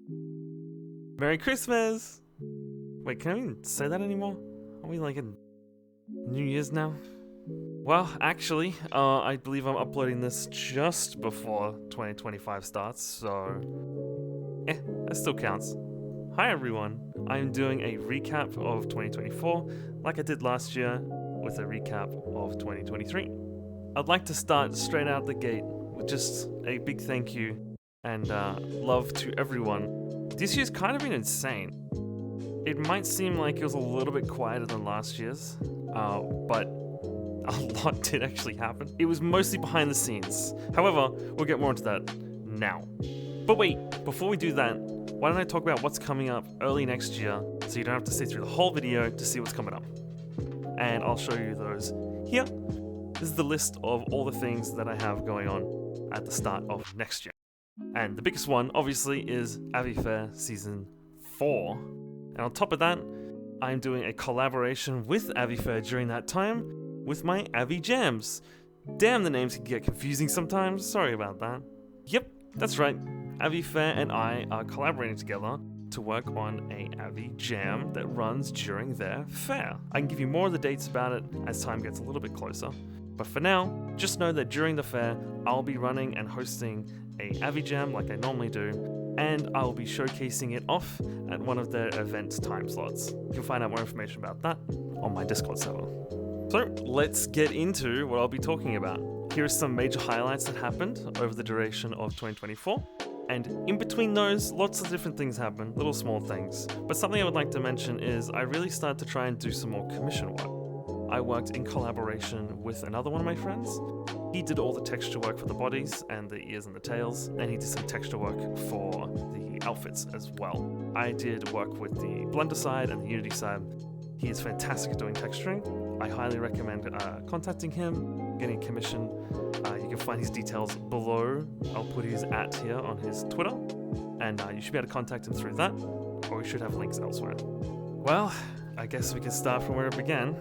Merry Christmas! Wait, can I even say that anymore? Are we like in New Year's now? Well, actually, I believe I'm uploading this just before 2025 starts, so that still counts. Hi everyone, I'm doing a recap of 2024, like I did last year, with a recap of 2023. I'd like to start straight out the gate with just a big thank you and love to everyone. This year's kind of been insane. It might seem like it was a little bit quieter than last year's, but a lot did actually happen. It was mostly behind the scenes. However, we'll get more into that now. But wait, before we do that, why don't I talk about what's coming up early next year so you don't have to sit through the whole video to see what's coming up. And I'll show you those here. This is the list of all the things that I have going on at the start of next year. And the biggest one, obviously, is Avi Fair Season 4. And on top of that, I'm doing a collaboration with Avi Fair during that time with my Avi Jams. Damn, the names can get confusing sometimes. Sorry about that. Yep, that's right. Avi Fair and I are collaborating together to work on a Avi Jam that runs during their fair. I can give you more of the dates about it as time gets a little bit closer. But for now, just know that during the fair, I'll be running and hosting a Avi Jam like I normally do, and I'll be showcasing it off at one of their event time slots. You can find out more information about that on my Discord server. So let's get into what I'll be talking about. Here are some major highlights that happened over the duration of 2024. And in between those, lots of different things happen, little small things. But something I would like to mention is I really started to try and do some more commission work. I worked in collaboration with another one of my friends. He did all the texture work for the bodies and the ears and the tails, and he did some texture work for the outfits as well. I did work with the Blender side and the Unity side. He is fantastic at doing texturing. I highly recommend contacting him, getting a commission. You can find his details below. I'll put his @ here on his Twitter, and you should be able to contact him through that, or we should have links elsewhere. Well, I guess we can start from where it began,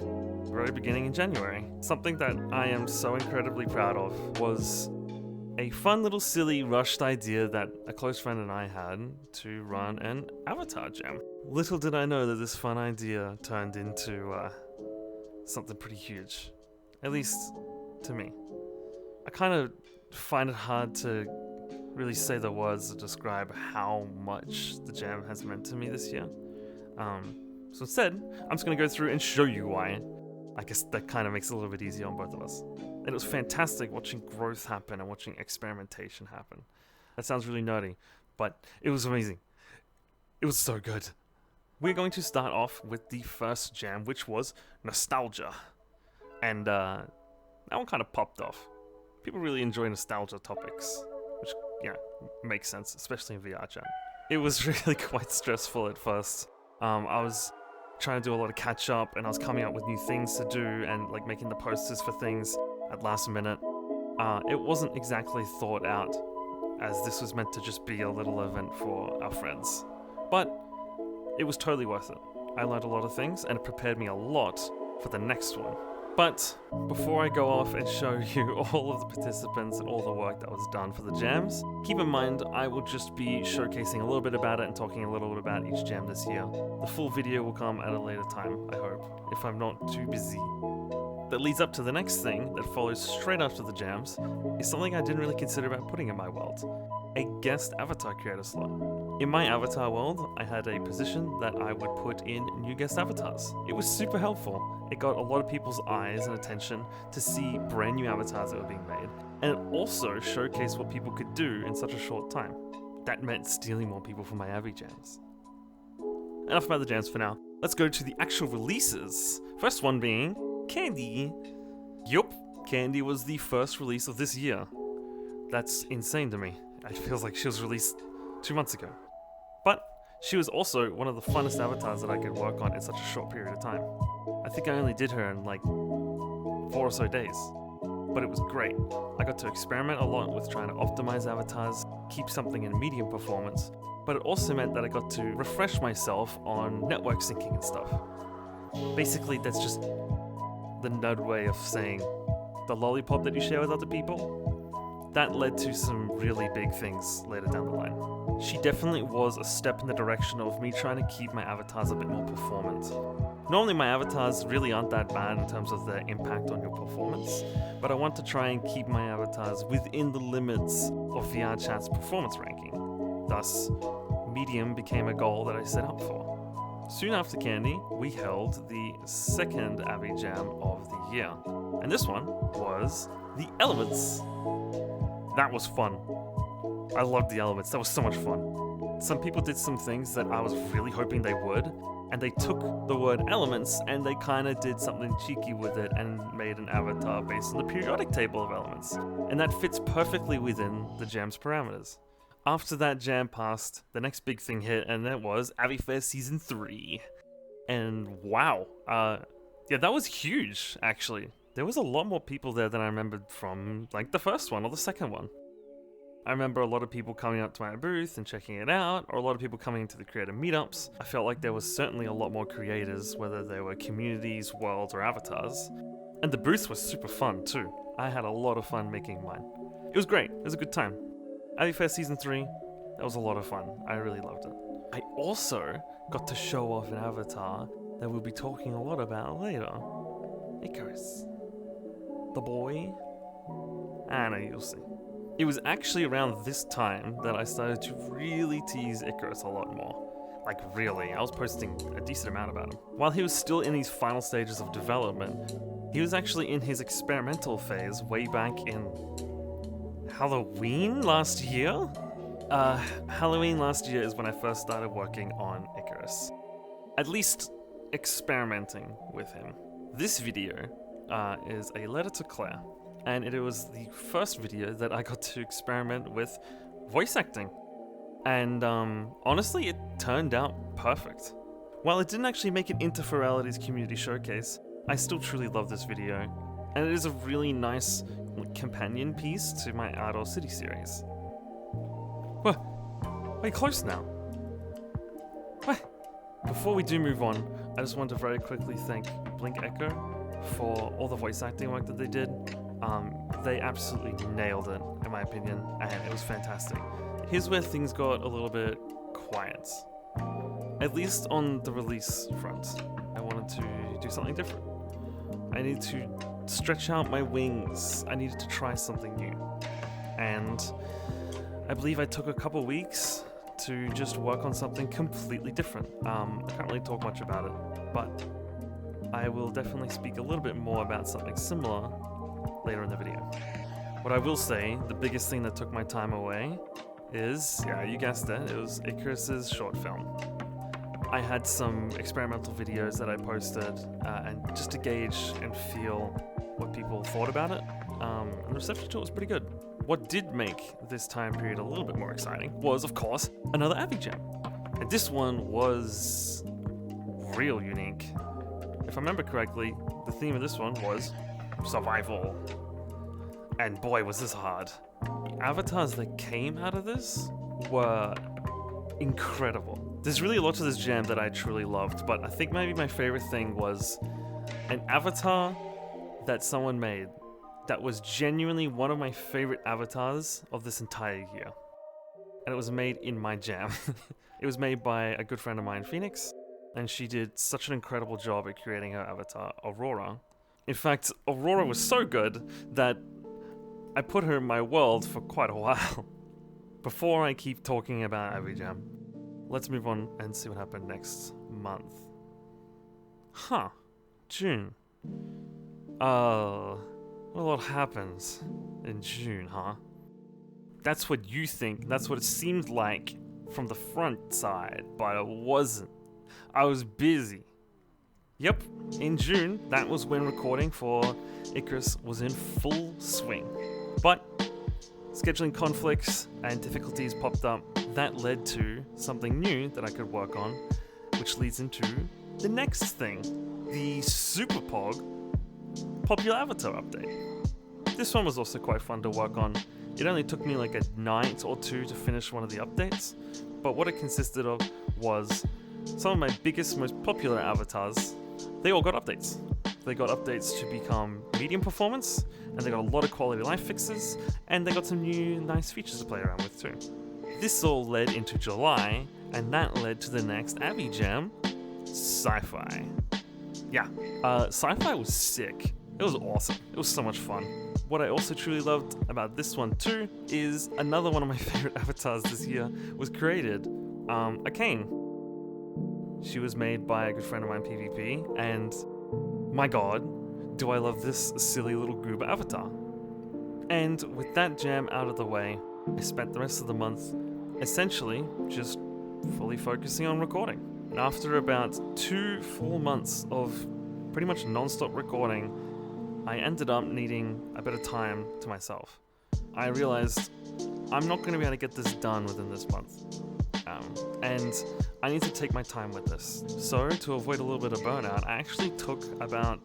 very beginning in January. Something that I am so incredibly proud of was a fun little silly rushed idea that a close friend and I had to run an avatar jam. Little did I know that this fun idea turned into something pretty huge, at least to me. I kind of find it hard to really say the words to describe how much the jam has meant to me this year. So instead, I'm just going to go through and show you why. I guess that kind of makes it a little bit easier on both of us. And it was fantastic watching growth happen and watching experimentation happen. That sounds really nerdy, but it was amazing. It was so good. We're going to start off with the first jam, which was nostalgia. And that one kind of popped off. People really enjoy nostalgia topics, which, yeah, makes sense, especially in VR jam. It was really quite stressful at first. I was trying to do a lot of catch up, and I was coming up with new things to do and like making the posters for things at last minute. It wasn't exactly thought out, as this was meant to just be a little event for our friends. But it was totally worth it. I learned a lot of things, and it prepared me a lot for the next one. But before I go off and show you all of the participants and all the work that was done for the jams, keep in mind I will just be showcasing a little bit about it and talking a little bit about each jam this year. The full video will come at a later time, I hope, if I'm not too busy. That leads up to the next thing that follows straight after the jams is something I didn't really consider about putting in my world: a guest avatar creator slot. In my avatar world, I had a position that I would put in new guest avatars. It was super helpful. It got a lot of people's eyes and attention to see brand new avatars that were being made, and it also showcased what people could do in such a short time. That meant stealing more people from my Avi jams. Enough about the jams for now. Let's go to the actual releases. First one being Candy. Yup, Candy was the first release of this year. That's insane to me. It feels like she was released 2 months ago. But she was also one of the funnest avatars that I could work on in such a short period of time. I think I only did her in like 4 or so days. But it was great. I got to experiment a lot with trying to optimize avatars, keep something in medium performance, but it also meant that I got to refresh myself on network syncing and stuff. Basically, that's just the nerd way of saying the lollipop that you share with other people. That led to some really big things later down the line. She definitely was a step in the direction of me trying to keep my avatars a bit more performant. Normally my avatars really aren't that bad in terms of their impact on your performance, but I want to try and keep my avatars within the limits of VRChat's performance ranking. Thus, medium became a goal that I set up for. Soon after Candy, we held the second Avi Jam of the year, and this one was the Elements. That was fun. I loved the Elements, that was so much fun. Some people did some things that I was really hoping they would, and they took the word elements and they kind of did something cheeky with it and made an avatar based on the periodic table of elements. And that fits perfectly within the jam's parameters. After that jam passed, the next big thing hit, and that was AviFair Season 3. And wow, yeah, that was huge, actually. There was a lot more people there than I remembered from, like, the first one or the second one. I remember a lot of people coming up to my booth and checking it out, or a lot of people coming to the creator meetups. I felt like there was certainly a lot more creators, whether they were communities, worlds, or avatars. And the booth was super fun, too. I had a lot of fun making mine. It was great. It was a good time. AviFair Season 3, that was a lot of fun. I really loved it. I also got to show off an avatar that we'll be talking a lot about later. Icarus. The boy. I know, you'll see. It was actually around this time that I started to really tease Icarus a lot more. Like really, I was posting a decent amount about him. While he was still in these final stages of development, he was actually in his experimental phase way back in Halloween last year? Halloween last year is when I first started working on Icarus. At least experimenting with him. This video is a letter to Claire. And it was the first video that I got to experiment with voice acting. And honestly, it turned out perfect. While it didn't actually make it into Ferality's community showcase, I still truly love this video. And it is a really nice companion piece to my Outdoor City series. Well, we're close now. Well, before we do move on, I just want to very quickly thank Blink Echo for all the voice acting work that they did. They absolutely nailed it, in my opinion, and it was fantastic. Here's where things got a little bit quiet. At least on the release front. I wanted to do something different. I needed to stretch out my wings. I needed to try something new. And I believe I took a couple weeks to just work on something completely different. I can't really talk much about it, but I will definitely speak a little bit more about something similar later in the video. What I will say, the biggest thing that took my time away is, yeah, you guessed it, it was Icarus's short film. I had some experimental videos that I posted, and just to gauge and feel what people thought about it, and the reception to it was pretty good. What did make this time period a little bit more exciting was, of course, another Avi Jam. And this one was real unique. If I remember correctly, the theme of this one was survival. And boy, was this hard. The avatars that came out of this were incredible. There's really a lot to this jam that I truly loved, but I think maybe my favorite thing was an avatar that someone made that was genuinely one of my favorite avatars of this entire year. And it was made in my jam. It was made by a good friend of mine, Phoenix, and she did such an incredible job at creating her avatar, Aurora. In fact, Aurora was so good that I put her in my world for quite a while. Before I keep talking about Avi Jam, let's move on and see what happened next month. June. A lot happens in June, huh? That's what you think, that's what it seemed like from the front side, but it wasn't. I was busy. Yep, in June, that was when recording for Icarus was in full swing. But scheduling conflicts and difficulties popped up that led to something new that I could work on, which leads into the next thing, the Super Pog Popular Avatar update. This one was also quite fun to work on. It only took me like a night or two to finish one of the updates, but what it consisted of was some of my biggest, most popular avatars. They all got updates. They got updates to become medium performance, and they got a lot of quality of life fixes, and they got some new nice features to play around with too. This all led into July, and that led to the next Abby Jam, Sci-Fi. Yeah, Sci-Fi was sick. It was awesome. It was so much fun. What I also truly loved about this one too is another one of my favorite avatars this year was created, a Kane. She was made by a good friend of mine, PvP, and my god, do I love this silly little goober avatar. And with that jam out of the way, I spent the rest of the month essentially just fully focusing on recording. And after about 2 full months of pretty much non-stop recording, I ended up needing a bit of time to myself. I realized I'm not going to be able to get this done within this month. And I need to take my time with this. So to avoid a little bit of burnout, I actually took about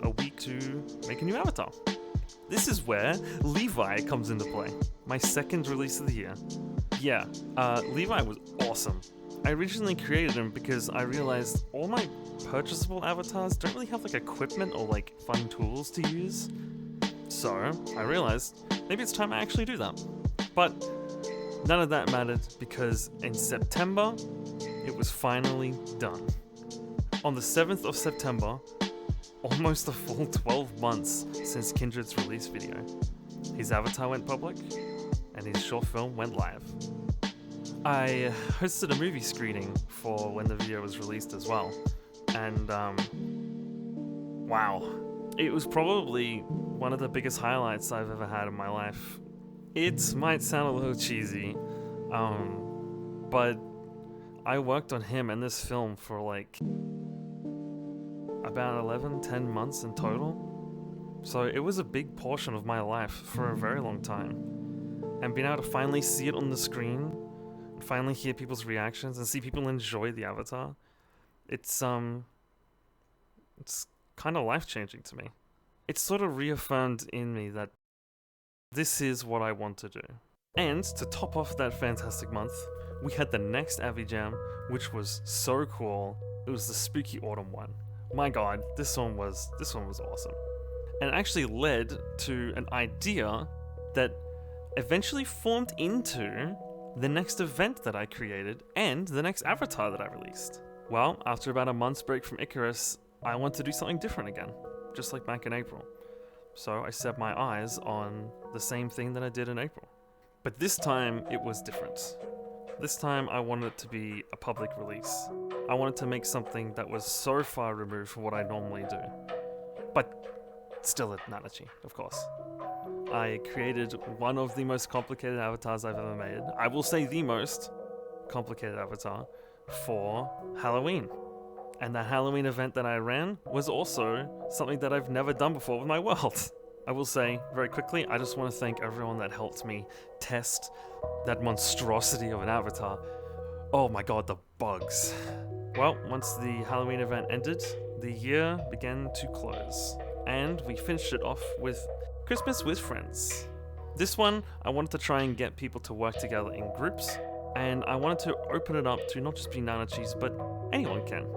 a week to make a new avatar. This is where Levi comes into play. My second release of the year. Yeah, Levi was awesome. I originally created him because I realized all my purchasable avatars don't really have like equipment or like fun tools to use. So I realized maybe it's time I actually do that. But none of that mattered because in September, it was finally done. On the 7th of September, almost a full 12 months since Kindred's release video, his avatar went public and his short film went live. I hosted a movie screening for when the video was released as well, and wow, it was probably one of the biggest highlights I've ever had in my life. It might sound a little cheesy, but I worked on him and this film for like about 10 months in total, so it was a big portion of my life for a very long time, and being able to finally see it on the screen, finally hear people's reactions and see people enjoy the avatar, it's kind of life-changing to me. It's sort of reaffirmed in me that this is what I want to do. And to top off that fantastic month, we had the next Avi Jam, which was so cool. It was the Spooky Autumn one. My god, this one was awesome. And it actually led to an idea that eventually formed into the next event that I created and the next avatar that I released. Well, after about a month's break from Icarus, I want to do something different again, just like back in April. So I set my eyes on the same thing that I did in April. But this time, it was different. This time, I wanted it to be a public release. I wanted to make something that was so far removed from what I normally do. But still a Nanachi, of course. I created one of the most complicated avatars I've ever made. I will say the most complicated avatar for Halloween. And that Halloween event that I ran was also something that I've never done before with my world. I will say, very quickly, I just want to thank everyone that helped me test that monstrosity of an avatar. Oh my god, the bugs. Well, once the Halloween event ended, the year began to close. And we finished it off with Christmas with Friends. This one, I wanted to try and get people to work together in groups, and I wanted to open it up to not just be Nanachis, but anyone can.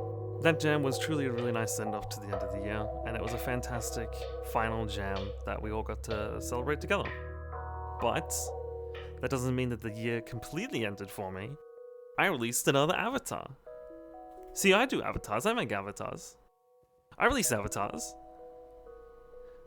That jam was truly a really nice send-off to the end of the year, and it was a fantastic final jam that we all got to celebrate together. But that doesn't mean that the year completely ended for me. I released another avatar. See, I do avatars, I make avatars. I release avatars.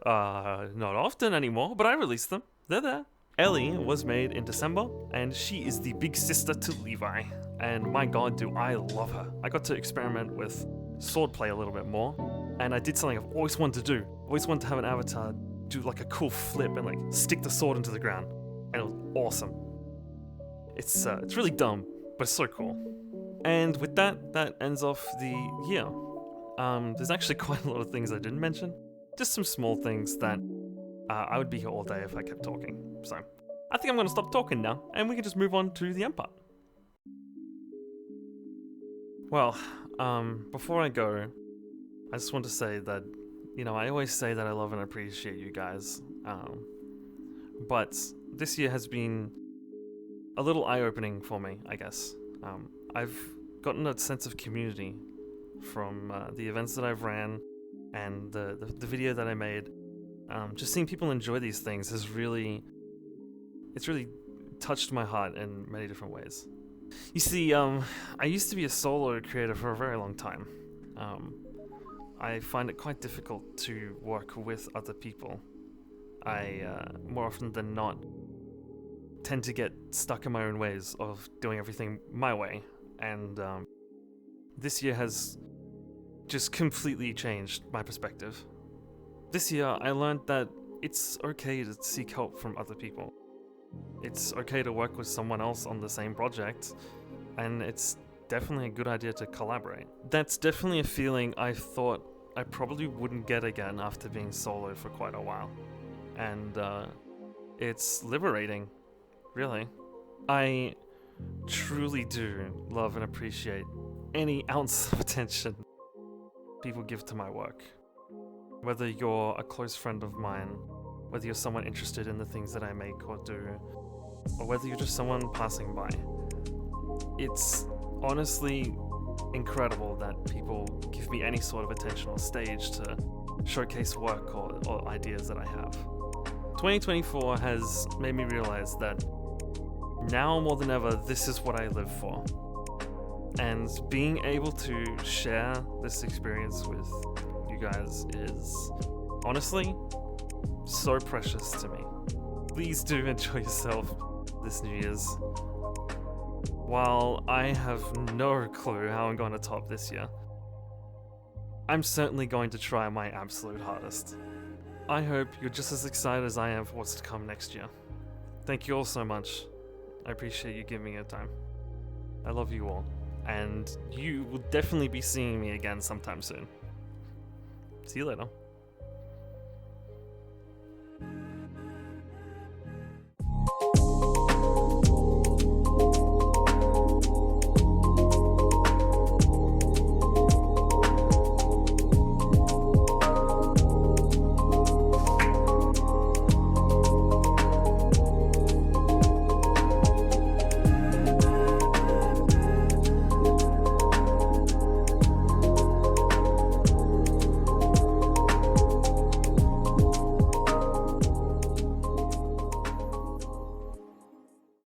Not often anymore, but I released them. They're there. Ellie was made in December, and she is the big sister to Levi. And my god, do I love her. I got to experiment with swordplay a little bit more, and I did something I've always wanted to do. Always wanted to have an avatar do like a cool flip and like stick the sword into the ground. And it was awesome. It's really dumb, but it's so cool. And with that, that ends off the year. There's actually quite a lot of things I didn't mention. Just some small things that I would be here all day if I kept talking. So I think I'm going to stop talking now, and we can just move on to the end part. Well, before I go, I just want to say that, you know, I always say that I love and appreciate you guys. But this year has been a little eye-opening for me, I guess. I've gotten a sense of community from the events that I've ran and the video that I made. Just seeing people enjoy these things is really touched my heart in many different ways. You see, I used to be a solo creator for a very long time. I find it quite difficult to work with other people. I, more often than not, tend to get stuck in my own ways of doing everything my way, and this year has just completely changed my perspective. This year, I learned that it's okay to seek help from other people. It's okay to work with someone else on the same project, and it's definitely a good idea to collaborate. That's definitely a feeling I thought I probably wouldn't get again after being solo for quite a while. And it's liberating, really. I truly do love and appreciate any ounce of attention people give to my work. Whether you're a close friend of mine, whether you're someone interested in the things that I make or do, or whether you're just someone passing by. It's honestly incredible that people give me any sort of attention or stage to showcase work or ideas that I have. 2024 has made me realize that now more than ever, this is what I live for. And being able to share this experience with you guys is honestly so precious to me. Please do enjoy yourself this New Year's. While I have no clue how I'm going to top this year, I'm certainly going to try my absolute hardest. I hope you're just as excited as I am for what's to come next year. Thank you all so much. I appreciate you giving me your time. I love you all, and you will definitely be seeing me again sometime soon. See you later.